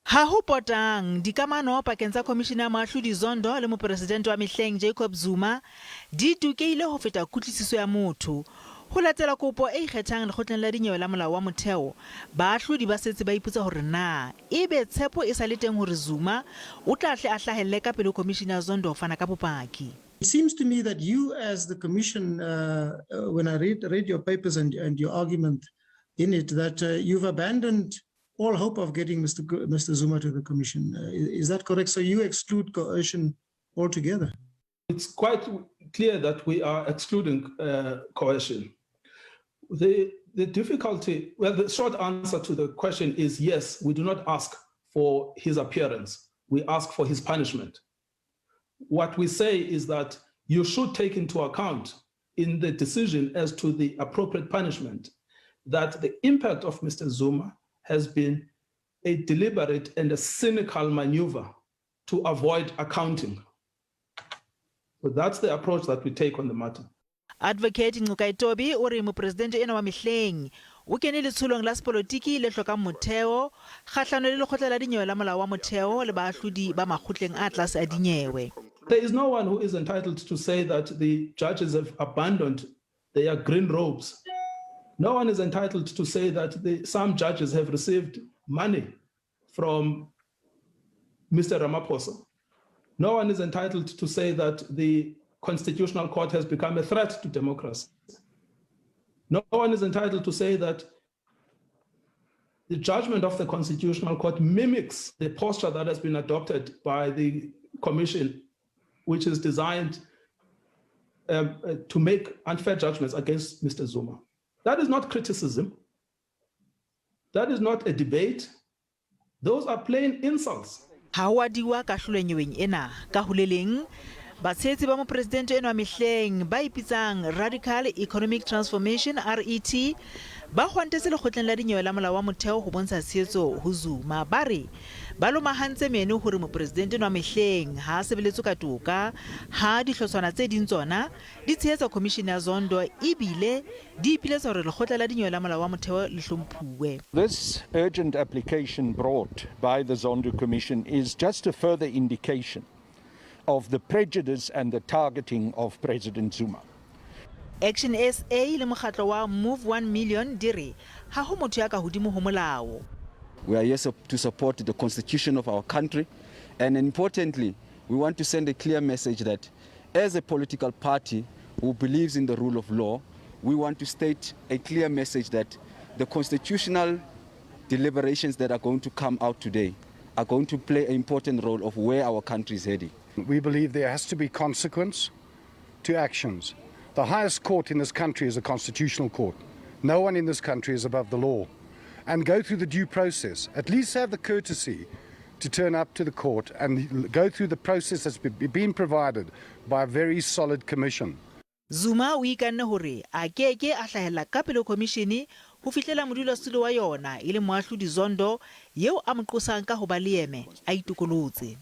Ha ho potang dikamano pakeng tsa Khomishene ya moahlodi Zondo le mopresidente wa mehleng Jacob Zuma di tukeile ho feta khutlisiso ya motho. Ho latela kopo e ikgethang lekgotleng la dinyewe la molao wa motheo, baahlodi ba setse ba ipotsa hore na ebe tshepo e sa le teng hore Zuma o tla hle a hlahelle ka pele Khomishene ya Zondo ho fana ka bopaki. It seems to me that you, as the Commission, when I read your papers and your argument in it, that you've abandoned all hope of getting Mr. Zuma to the Commission. Is that correct? So you exclude coercion altogether? It's quite clear that we are excluding coercion. The difficulty, well, the short answer to the question is yes, we do not ask for his appearance. We ask for his punishment. What we say is that you should take into account in the decision as to the appropriate punishment that the impact of Mr. Zuma has been a deliberate and a cynical maneuver to avoid accounting. So that's the approach that we take on the matter. Advocate Ngcukaitobi o re mopresidente ena wa mehleng o kene letsholong la sepolotiki le hlokang motheo kgahlano le lekgotla la dinyewe la molao wa motheo le baahlodi ba makgotleng a tlase a dinyewe. There is no one who is entitled to say that the judges have abandoned their green robes. No one is entitled to say that some judges have received money from Mr. Ramaphosa. No one is entitled to say that the Constitutional Court has become a threat to democracy. No one is entitled to say that the judgment of the Constitutional Court mimics the posture that has been adopted by the Commission, which is designed to make unfair judgments against Mr. Zuma. That is not criticism. That is not a debate. Those are plain insults. Hawadiwa ka hlolwenyeweng ena ka huleleng batshetsi ba mopresidente ena wa mehleng ba ipitsang Radical Economic Transformation RET ba hwantetse lekgotleng la dinyewe la molao wa motheo ho bontsha tshehetso ho Zuma ba re ba lomahantse mene hore mopresidente wa mehleng ha sebeletswe ka toka ha dihlotshwana tse ding tsona di tshehetsa Khomishene ya Zondo ebile di ipiletsa hore lekgotla la dinyewe la molao wa motheo le hlomphuwe. This urgent application brought by the Zondo Commission is just a further indication of the prejudice and the targeting of President Zuma. Action SA le mokgatlo wa Move 1 Million dire ha ho motho ya ka hodimo ho molao. We are here to support the constitution of our country, and importantly, we want to send a clear message that as a political party who believes in the rule of law, we want to state a clear message that the constitutional deliberations that are going to come out today are going to play an important role of where our country is heading. We believe there has to be consequence to actions. The highest court in this country is a constitutional court. No one in this country is above the law. And go through the due process. At least have the courtesy to turn up to the court and go through the process that's been provided by a very solid commission. Zuma o ikanne hore a keke a hlahella ka pele Khomishene ho fihlela modulasetulo wa yona ile moahlodi Zondo yeo a mo qosang ka ho ba leeme a itokolotse.